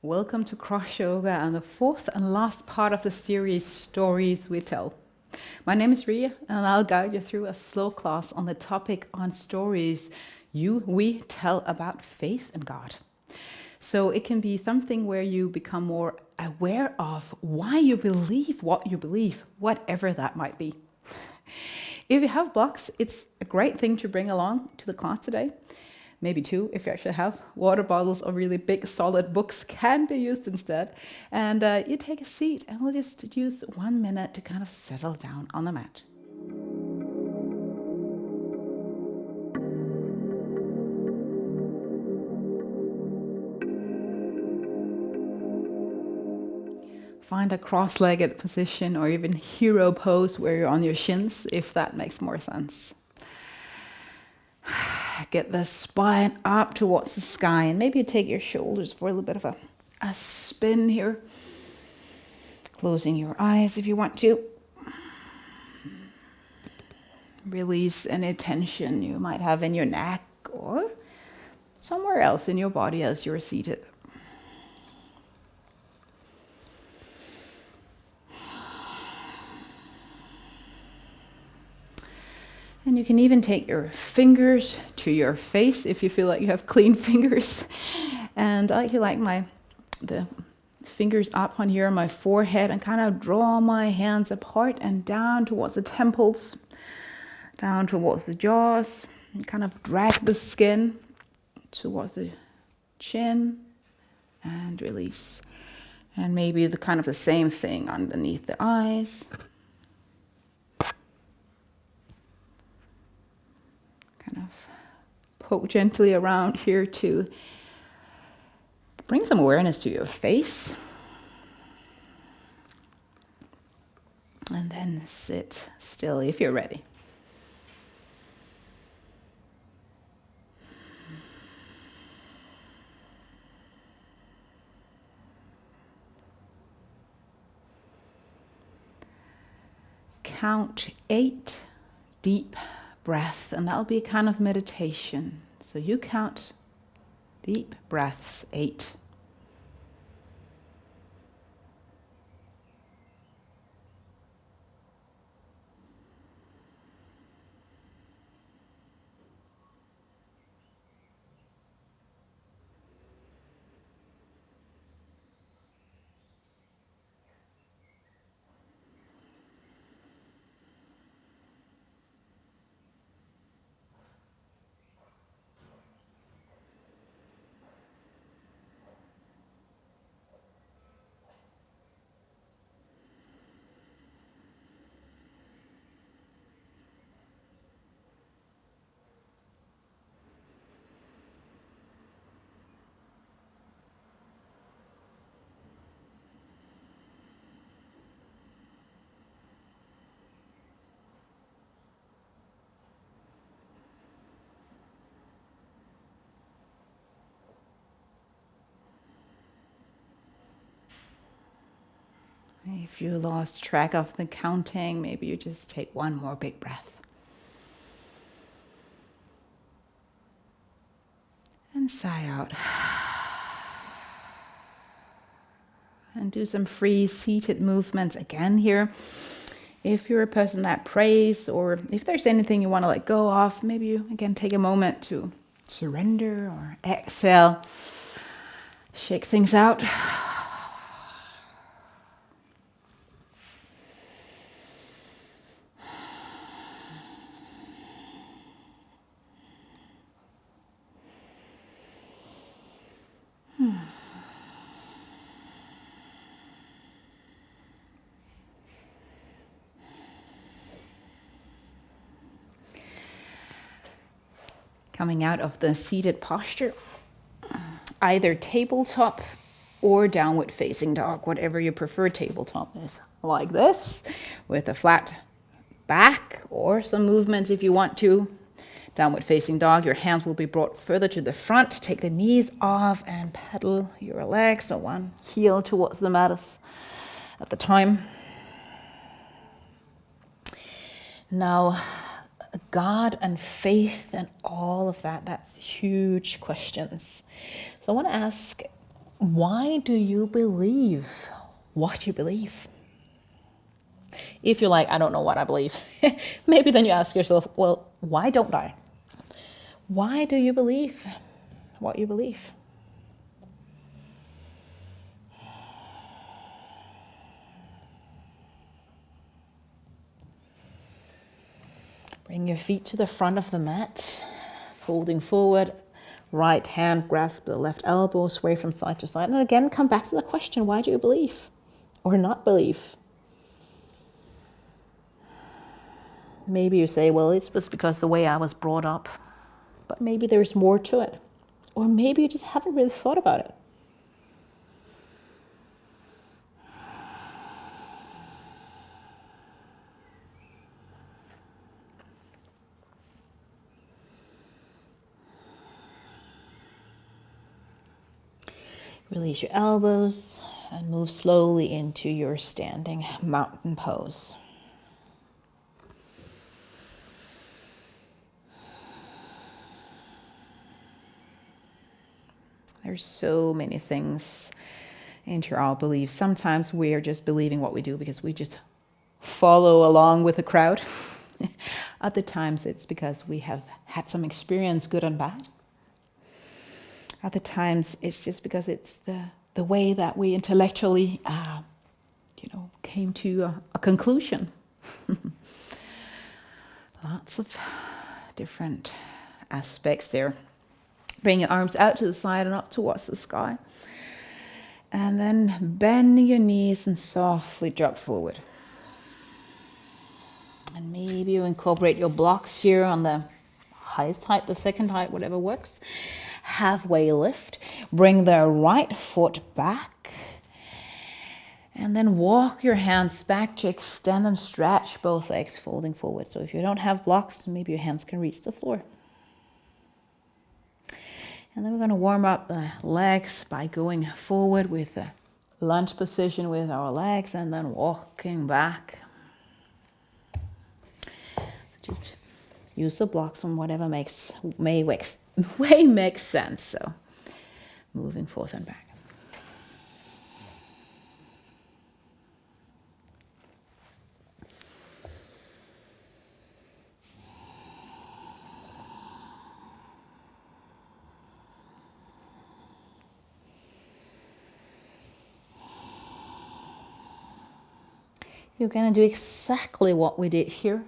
Welcome to Cross Yoga and the fourth and last part of the series, Stories We Tell. My name is Ria and I'll guide you through a slow class on the topic on stories we tell about faith and God. So it can be something where you become more aware of why you believe what you believe, whatever that might be. If you have blocks, it's a great thing to bring along to the class today. Maybe two, if you actually have. Water bottles or really big solid books can be used instead. And you take a seat and we'll just use 1 minute to kind of settle down on the mat. Find a cross-legged position or even hero pose where you're on your shins, if that makes more sense. Get the spine up towards the sky, and maybe you take your shoulders for a little bit of a spin here. Closing your eyes if you want to. Release any tension you might have in your neck or somewhere else in your body as you're seated. And you can even take your fingers to your face if you feel like you have clean fingers. And I like the fingers up on here on my forehead and kind of draw my hands apart and down towards the temples, down towards the jaws, and kind of drag the skin towards the chin and release. And maybe the same thing underneath the eyes. Kind of poke gently around here to bring some awareness to your face. And then sit still if you're ready. Count 8 deep breath, and that'll be a kind of meditation. So you count deep breaths, 8. If you lost track of the counting, maybe you just take one more big breath. And sigh out. And do some free seated movements again here. If you're a person that prays, or if there's anything you want to let go of, maybe you again take a moment to surrender or exhale. Shake things out. Coming out of the seated posture, either tabletop or downward facing dog, whatever you prefer. Tabletop is like this, with a flat back, or some movements if you want to. Downward facing dog, your hands will be brought further to the front. Take the knees off and pedal your legs, so one heel towards the mat at the time. Now, God and faith and all of that, that's huge questions. So I want to ask, Why do you believe what you believe? If you're like, I don't know what I believe, maybe then you ask yourself, well, why don't I? Why do you believe what you believe? Bring your feet to the front of the mat, folding forward, right hand grasp the left elbow, sway from side to side. And again, come back to the question, why do you believe or not believe? Maybe you say, well, it's because the way I was brought up, but maybe there's more to it. Or maybe you just haven't really thought about it. Release your elbows and move slowly into your standing mountain pose. There's so many things into our beliefs. Sometimes we are just believing what we do because we just follow along with the crowd. Other times it's because we have had some experience, good and bad. Other times it's just because it's the way that we intellectually, came to a conclusion. Lots of different aspects there. Bring your arms out to the side and up towards the sky. And then bend your knees and softly drop forward. And maybe you incorporate your blocks here on the highest height, the second height, whatever works. Halfway lift. Bring the right foot back. And then walk your hands back to extend and stretch both legs, folding forward. So if you don't have blocks, maybe your hands can reach the floor. And then we're going to warm up the legs by going forward with a lunge position with our legs and then walking back. So just use the blocks on whatever may make sense. So moving forth and back. You're going to do exactly what we did here,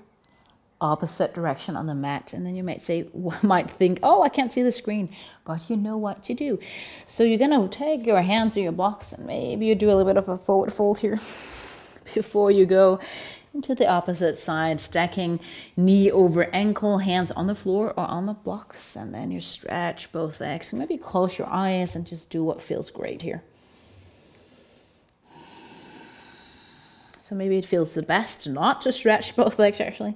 opposite direction on the mat. And then you might think, oh, I can't see the screen, but you know what to do. So you're going to take your hands or your blocks and maybe you do a little bit of a forward fold here before you go into the opposite side, stacking knee over ankle, hands on the floor or on the blocks. And then you stretch both legs. And maybe close your eyes and just do what feels great here. So maybe it feels the best not to stretch both legs actually.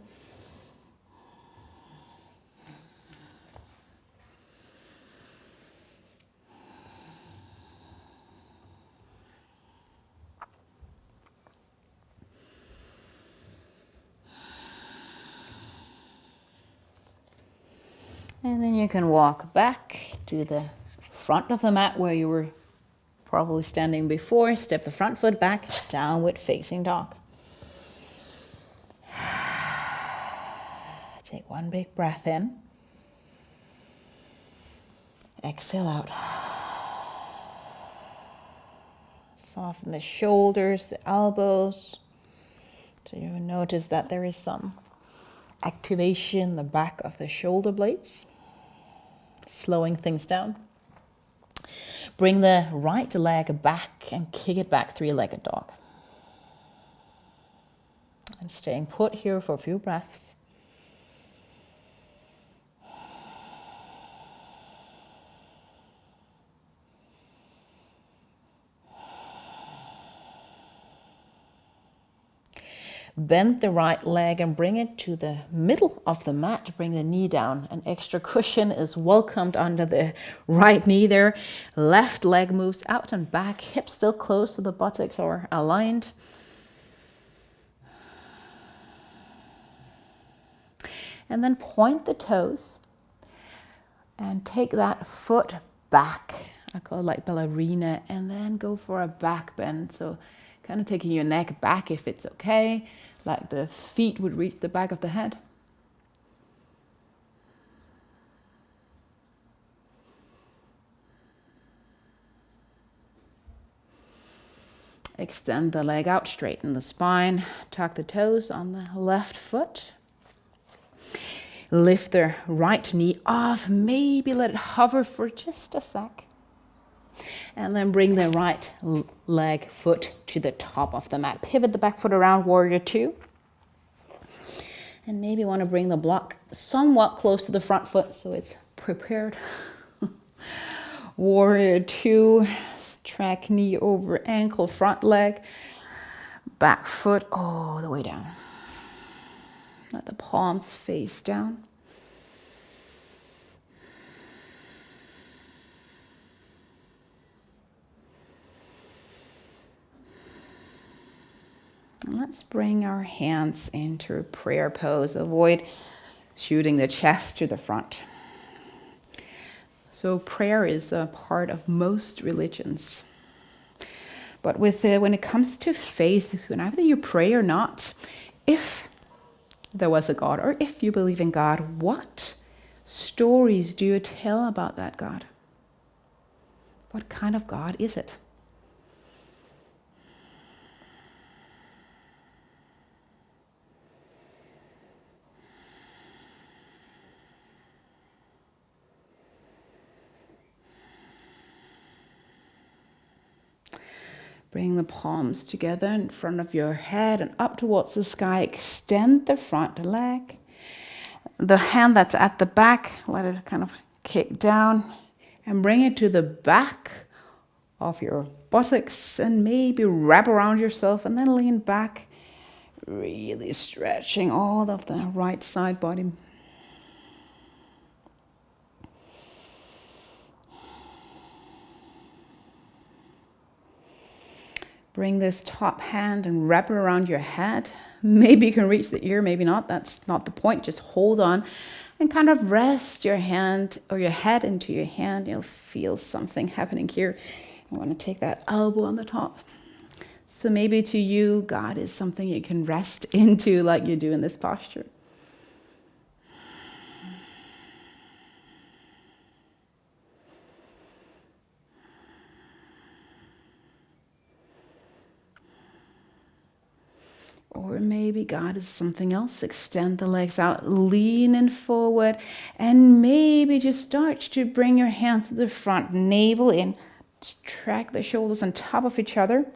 And then you can walk back to the front of the mat where you were probably standing before. Step the front foot back, downward facing dog. Take one big breath in. Exhale out. Soften the shoulders, the elbows. So you will notice that there is some activation in the back of the shoulder blades, slowing things down. Bring the right leg back and kick it back, three-legged dog. And staying put here for a few breaths. Bend the right leg and bring it to the middle of the mat. Bring the knee down. An extra cushion is welcomed under the right knee there. Left leg moves out and back. Hips still close so the buttocks are aligned. And then point the toes and take that foot back I call it like ballerina, and then go for a back bend. So kind of taking your neck back if it's okay, like the feet would reach the back of the head. Extend the leg out, straighten the spine, tuck the toes on the left foot. Lift the right knee off, maybe let it hover for just a sec. And then bring the right leg foot to the top of the mat. Pivot the back foot around, warrior two. And maybe want to bring the block somewhat close to the front foot so it's prepared. Warrior two. Track knee over ankle, front leg, back foot all the way down. Let the palms face down. And let's bring our hands into a prayer pose. Avoid shooting the chest to the front. So prayer is a part of most religions. But when it comes to faith, whenever you pray or not, if there was a God or if you believe in God, what stories do you tell about that God? What kind of God is it? Bring the palms together in front of your head and up towards the sky. Extend the front leg. The hand that's at the back, let it kind of kick down and bring it to the back of your buttocks and maybe wrap around yourself and then lean back, really stretching all of the right side body. Bring this top hand and wrap it around your head. Maybe you can reach the ear, maybe not. That's not the point. Just hold on and kind of rest your hand or your head into your hand. You'll feel something happening here. You want to take that elbow on the top. So maybe to you, God is something you can rest into like you do in this posture. Or maybe God is something else. Extend the legs out, lean in forward, and maybe just start to bring your hands to the front, navel in. Just track the shoulders on top of each other.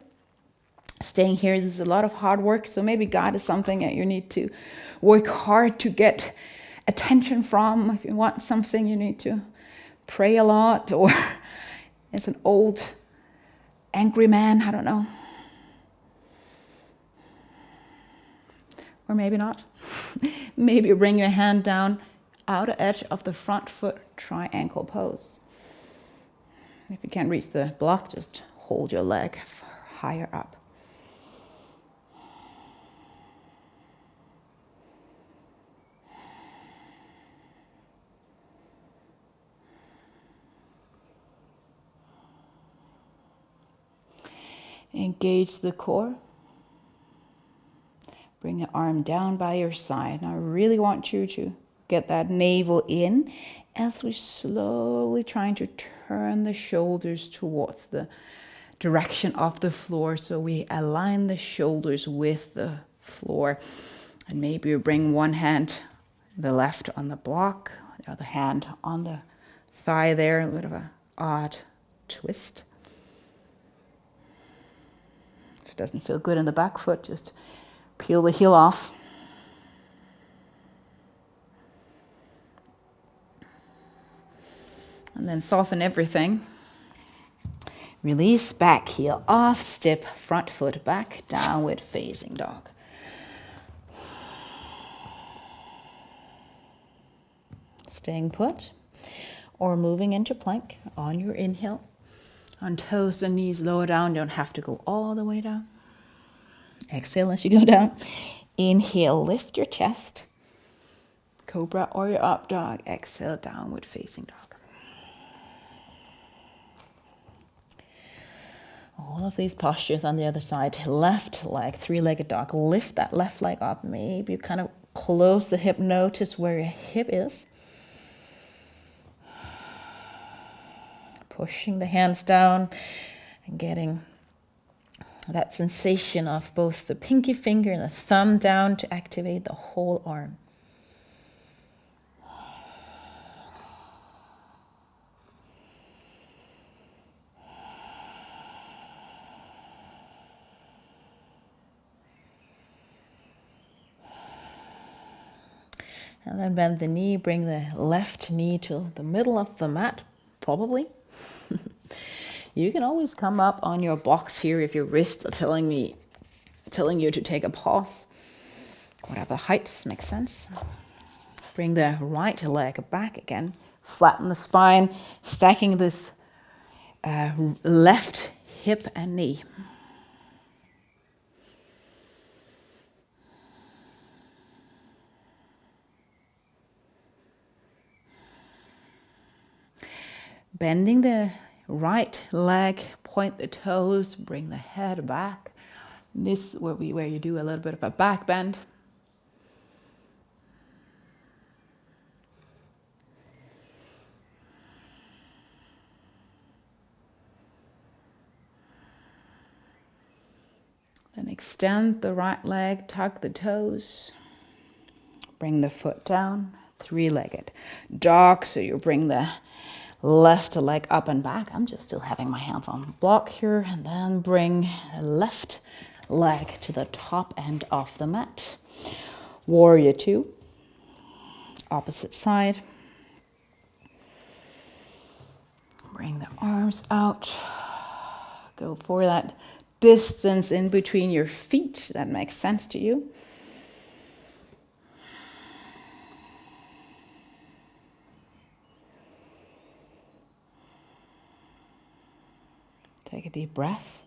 Staying here, this is a lot of hard work, so maybe God is something that you need to work hard to get attention from. If you want something, you need to pray a lot, or it's an old angry man, I don't know. Or maybe not. Maybe bring your hand down, outer edge of the front foot, triangle pose. If you can't reach the block, just hold your leg higher up. Engage the core. Bring the arm down by your side. Now I really want you to get that navel in as we slowly trying to turn the shoulders towards the direction of the floor. So we align the shoulders with the floor. And maybe you bring one hand, the left on the block, the other hand on the thigh there, a bit of an odd twist. If it doesn't feel good in the back foot, just peel the heel off. And then soften everything. Release, back heel off, step front foot back, downward facing dog. Staying put or moving into plank on your inhale. On toes and knees lower down, don't have to go all the way down. Exhale as you go down. Inhale, lift your chest. Cobra or your up dog. Exhale, downward facing dog. all of these postures on the other side. Left leg, three-legged dog. Lift that left leg up. Maybe you kind of close the hip. Notice where your hip is. Pushing the hands down and getting that sensation of both the pinky finger and the thumb down to activate the whole arm. And then bend the knee, bring the left knee to the middle of the mat, probably. You can always come up on your box here if your wrists are telling you to take a pause. Whatever height makes sense. Bring the right leg back again. Flatten the spine, stacking this left hip and knee. Bending the right leg, point the toes, bring the head back. This is where you do a little bit of a back bend. Then extend the right leg, tuck the toes, bring the foot down, three-legged dog. So you bring the left leg up and back. I'm just still having my hands on the block here. And then bring the left leg to the top end of the mat. Warrior two. Opposite side. Bring the arms out. Go for that distance in between your feet. That makes sense to you. Take a deep breath.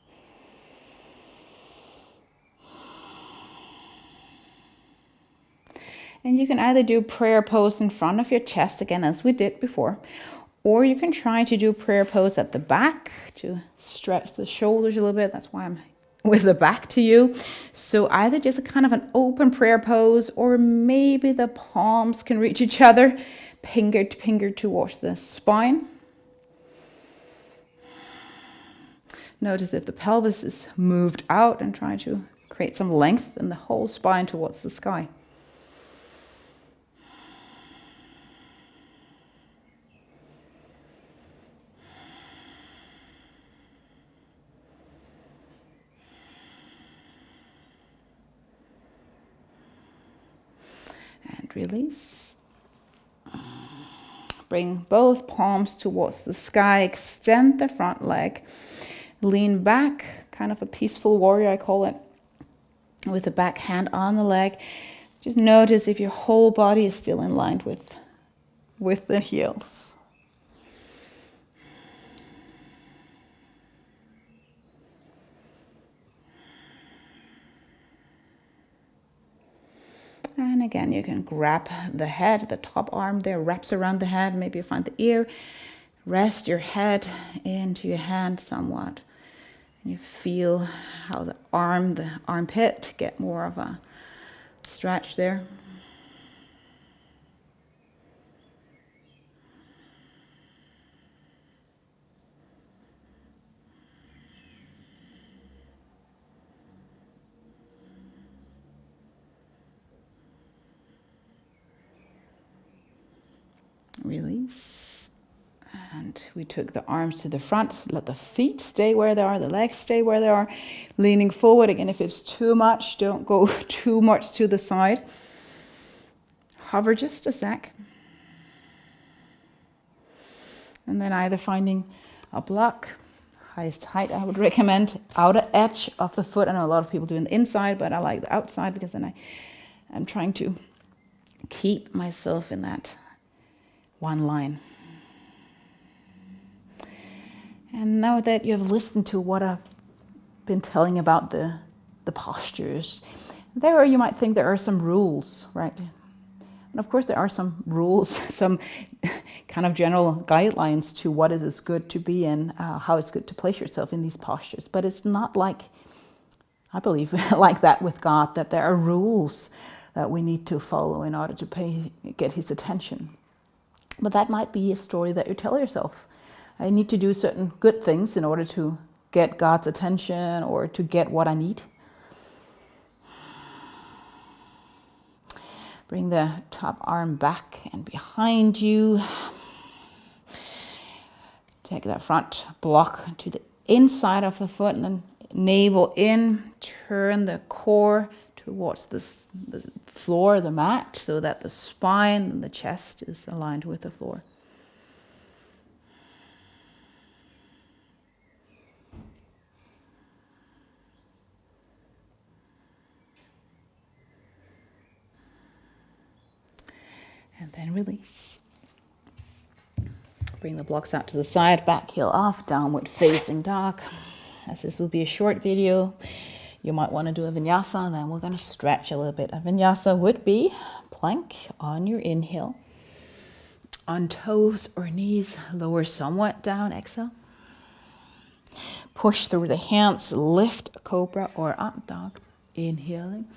And you can either do prayer pose in front of your chest again, as we did before, or you can try to do prayer pose at the back to stretch the shoulders a little bit. That's why I'm with the back to you. So either just a kind of an open prayer pose, or maybe the palms can reach each other, finger to finger towards the spine. Notice if the pelvis is moved out, and try to create some length in the whole spine towards the sky. And release. Bring both palms towards the sky. Extend the front leg. Lean back, kind of a peaceful warrior, I call it, with the back hand on the leg. Just notice if your whole body is still in line with the heels. And again, you can grab the head, the top arm there wraps around the head. Maybe you find the ear. Rest your head into your hand somewhat. And you feel how the armpit get more of a stretch there. Release. And we took the arms to the front. Let the feet stay where they are, the legs stay where they are. Leaning forward. Again, if it's too much, don't go too much to the side. Hover just a sec. And then either finding a block, highest height I would recommend, outer edge of the foot. I know a lot of people do in the inside, but I like the outside because then I'm trying to keep myself in that one line. And now that you have listened to what I've been telling about the postures, there you might think there are some rules, right? And of course, there are some rules, some kind of general guidelines to what is good to be in, how it's good to place yourself in these postures. But it's not like, I believe, like that with God, that there are rules that we need to follow in order to get his attention. But that might be a story that you tell yourself. I need to do certain good things in order to get God's attention or to get what I need. Bring the top arm back and behind you. Take that front block to the inside of the foot and then navel in. Turn the core towards the floor, the mat, so that the spine and the chest is aligned with the floor. And then release. Bring the blocks out to the side, back heel off, downward facing dog. As this will be a short video, you might want to do a vinyasa, and then we're going to stretch a little bit. A vinyasa would be plank on your inhale. On toes or knees, lower somewhat down, exhale. Push through the hands, lift cobra or up dog, inhaling.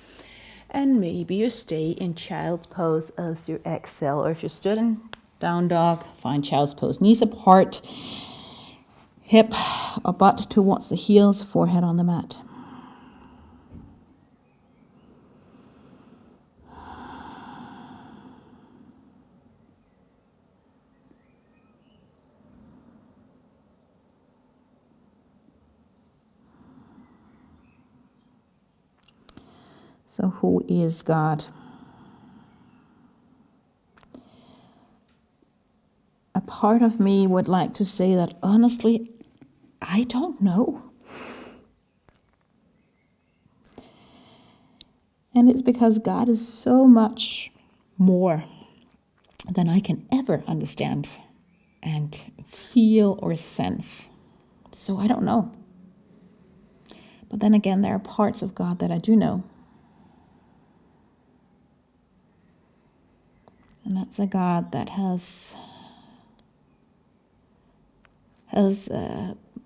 And maybe you stay in child's pose as you exhale. Or if you stood in down dog, find child's pose. Knees apart, hip or butt towards the heels, forehead on the mat. So who is God? A part of me would like to say that honestly, I don't know. And it's because God is so much more than I can ever understand and feel or sense. So I don't know. But then again, there are parts of God that I do know. And that's a God that has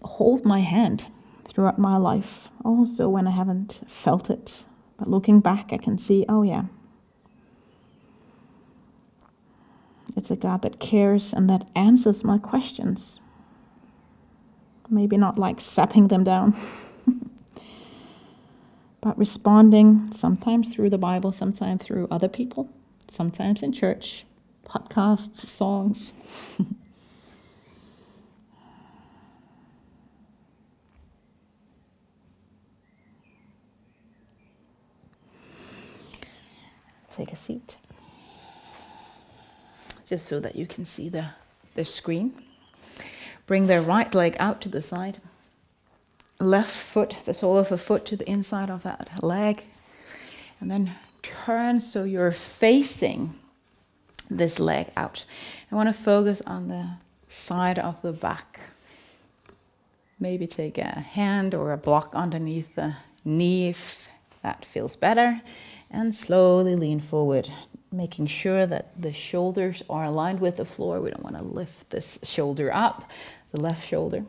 hold my hand throughout my life, also when I haven't felt it. But looking back, I can see, oh yeah, it's a God that cares and that answers my questions. Maybe not like sapping them down, but responding sometimes through the Bible, sometimes through other people, sometimes in church, podcasts, songs. Take a seat, just so that you can see the screen. Bring the right leg out to the side. Left foot, the sole of the foot to the inside of that leg. And then turn so you're facing this leg out. I want to focus on the side of the back. Maybe take a hand or a block underneath the knee if that feels better. And slowly lean forward, making sure that the shoulders are aligned with the floor. We don't want to lift this shoulder up, the left shoulder.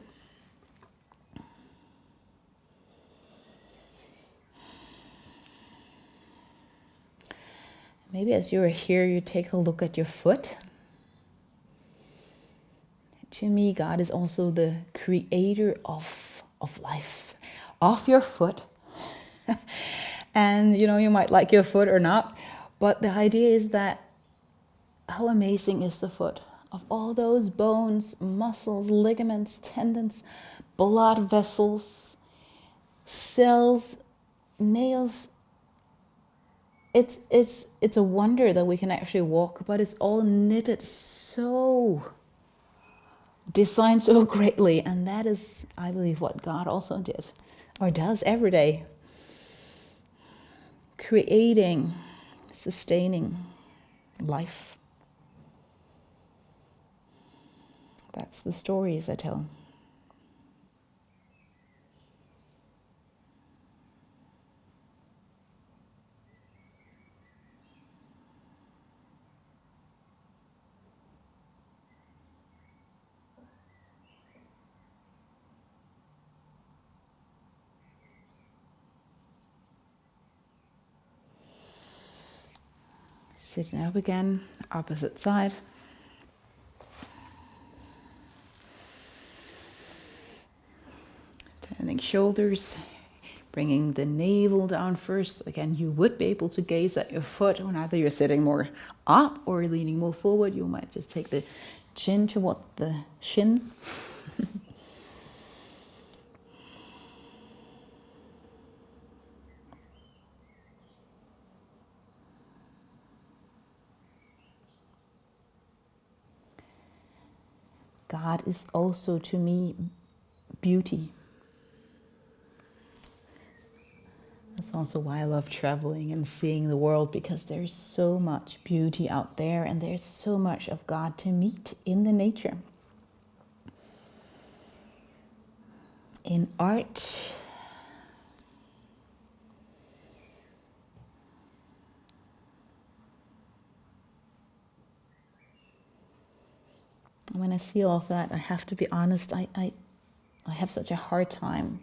Maybe as you're here, you take a look at your foot. To me, God is also the creator of life, of your foot. And, you might like your foot or not, but the idea is that how amazing is the foot? Of all those bones, muscles, ligaments, tendons, blood vessels, cells, nails. It's a wonder that we can actually walk, but it's all knitted so, designed so greatly. And that is, I believe, what God also did, or does every day. Creating, sustaining life. That's the stories I tell. Sitting up again, opposite side. Turning shoulders, bringing the navel down first. Again, you would be able to gaze at your foot when either you're sitting more up or leaning more forward. You might just take the chin toward the shin. God is also to me beauty. That's also why I love traveling and seeing the world, because there's so much beauty out there and there's so much of God to meet in the nature. In art, when I see all of that, I have to be honest, I have such a hard time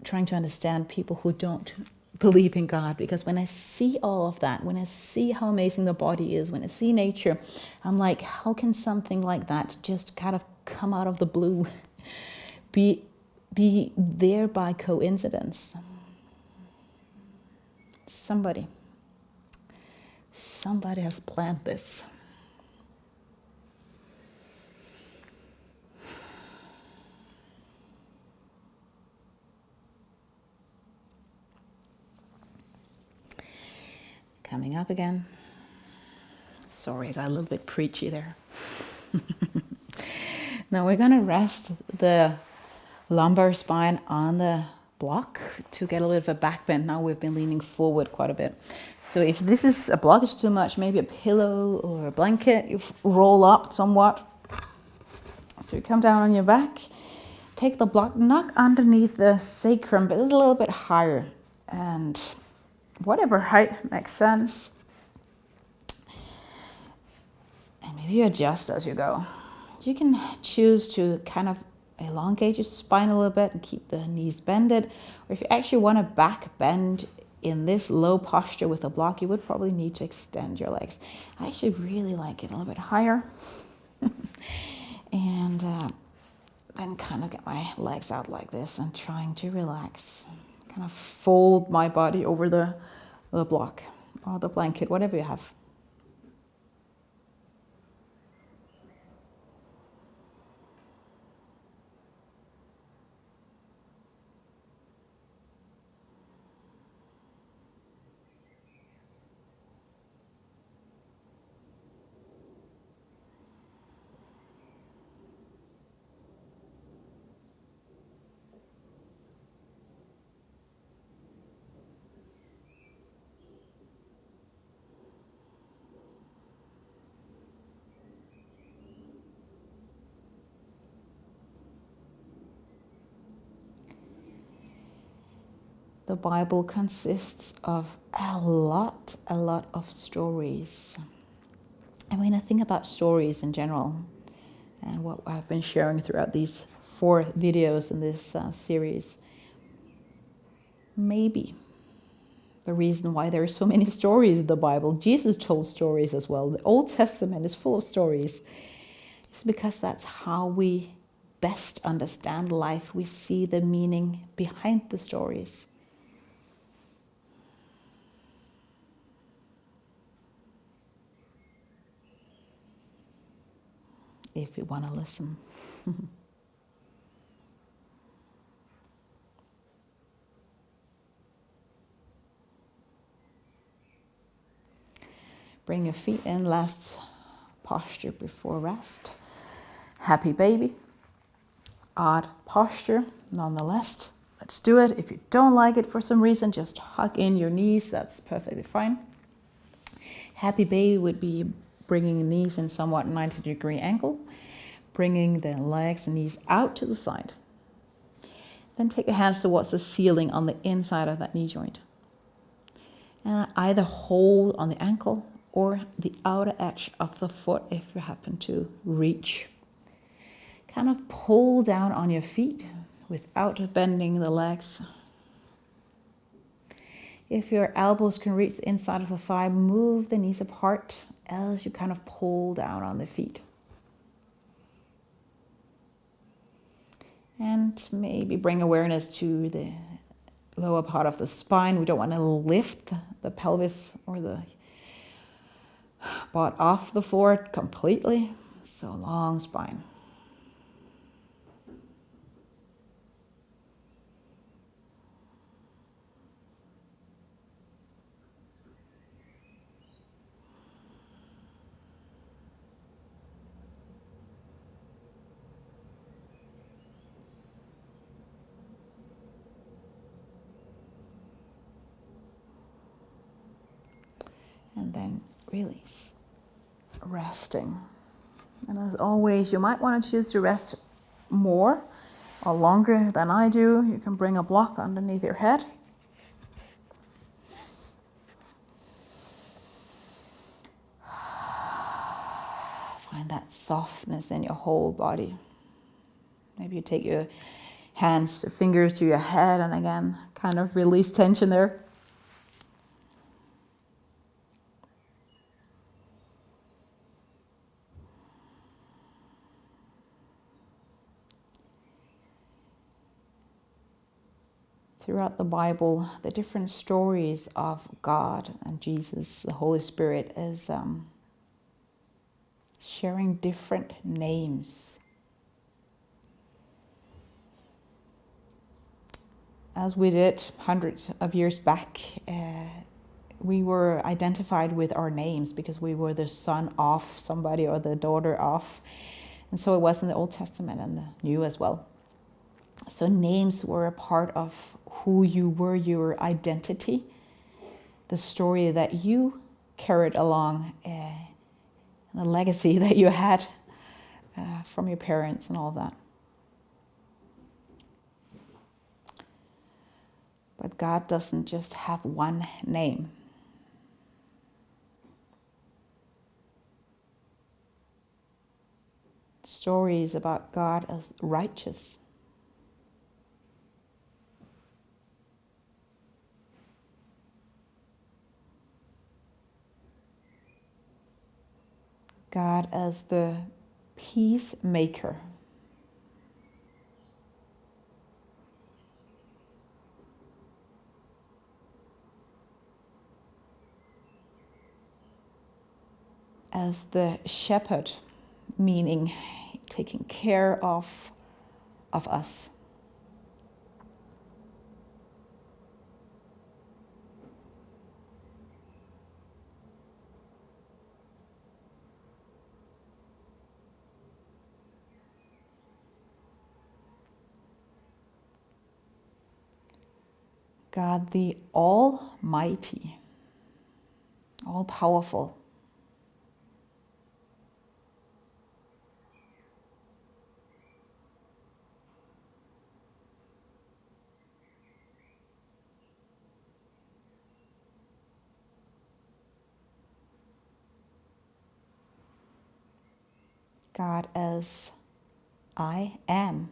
trying to understand people who don't believe in God, because when I see all of that, when I see how amazing the body is, when I see nature, I'm like, how can something like that just kind of come out of the blue, be there by coincidence? Somebody has planned this. Coming up again. Sorry, I got a little bit preachy there. Now we're going to rest the lumbar spine on the block to get a little bit of a back bend. Now we've been leaning forward quite a bit. So if this is a blockage too much, maybe a pillow or a blanket, you roll up somewhat. So you come down on your back, take the block, knock underneath the sacrum, but a little bit higher. And whatever height makes sense. And maybe you adjust as you go. You can choose to kind of elongate your spine a little bit and keep the knees bended. Or if you actually want a back bend in this low posture with a block, you would probably need to extend your legs. I actually really like it a little bit higher. And then kind of get my legs out like this and trying to relax. Kind of fold my body over the block or the blanket, whatever you have. The Bible consists of a lot of stories. And when I think about stories in general, and what I've been sharing throughout these 4 videos in this series, maybe the reason why there are so many stories in the Bible, Jesus told stories as well, the Old Testament is full of stories, is because that's how we best understand life. We see the meaning behind the stories. If we want to listen. Bring your feet in, last posture before rest. Happy baby. Odd posture, nonetheless. Let's do it. If you don't like it for some reason, just hug in your knees. That's perfectly fine. Happy baby would be bringing the knees in somewhat 90-degree angle, bringing the legs and knees out to the side. Then take your hands towards the ceiling on the inside of that knee joint. And either hold on the ankle or the outer edge of the foot if you happen to reach. Kind of pull down on your feet without bending the legs. If your elbows can reach the inside of the thigh, move the knees apart as you kind of pull down on the feet. And maybe bring awareness to the lower part of the spine. We don't want to lift the pelvis or the butt off the floor completely. So long spine. And then release, resting. And as always, you might want to choose to rest more or longer than I do. You can bring a block underneath your head. Find that softness in your whole body. Maybe you take your hands, fingers to your head, and again, kind of release tension there. Throughout the Bible, the different stories of God and Jesus, the Holy Spirit, is sharing different names. As we did hundreds of years back, we were identified with our names because we were the son of somebody or the daughter of. And so it was in the Old Testament and the New as well. So names were a part of who you were, your identity, the story that you carried along, the legacy that you had from your parents and all that. But God doesn't just have one name. Stories about God as righteous. God as the peacemaker. As the shepherd, meaning taking care of us. God the Almighty, all-powerful. God as I am.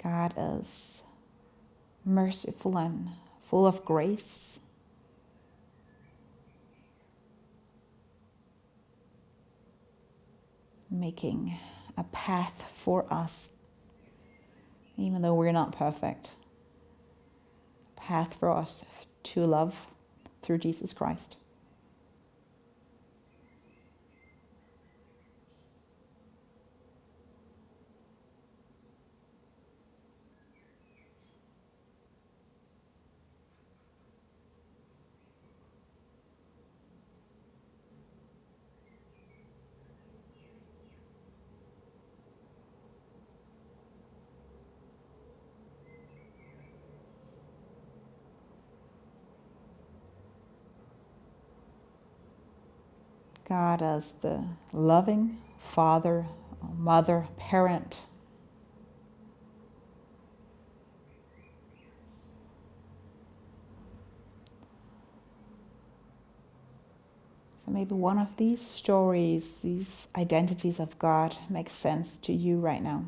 God as merciful and full of grace. Making a path for us, even though we're not perfect. A path for us to love through Jesus Christ. God as the loving father, mother, parent. So maybe one of these stories, these identities of God makes sense to you right now.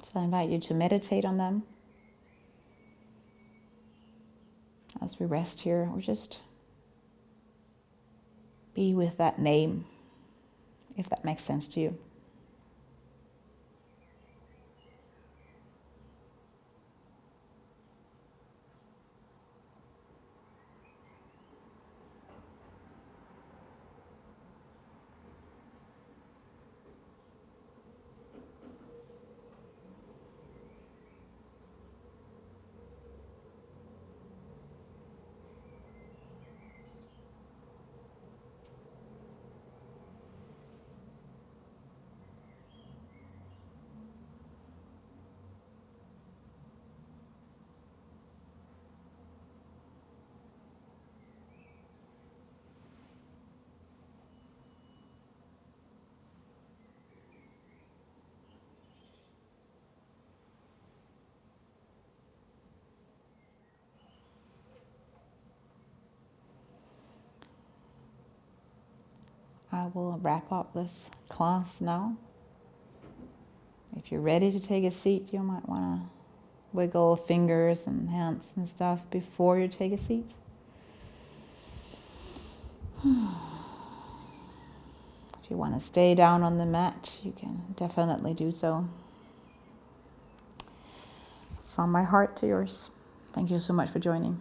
So I invite you to meditate on them as we rest here, or just be with that name, if that makes sense to you. I will wrap up this class now. If you're ready to take a seat, you might want to wiggle fingers and hands and stuff before you take a seat. If you want to stay down on the mat, you can definitely do so. From my heart to yours. Thank you so much for joining.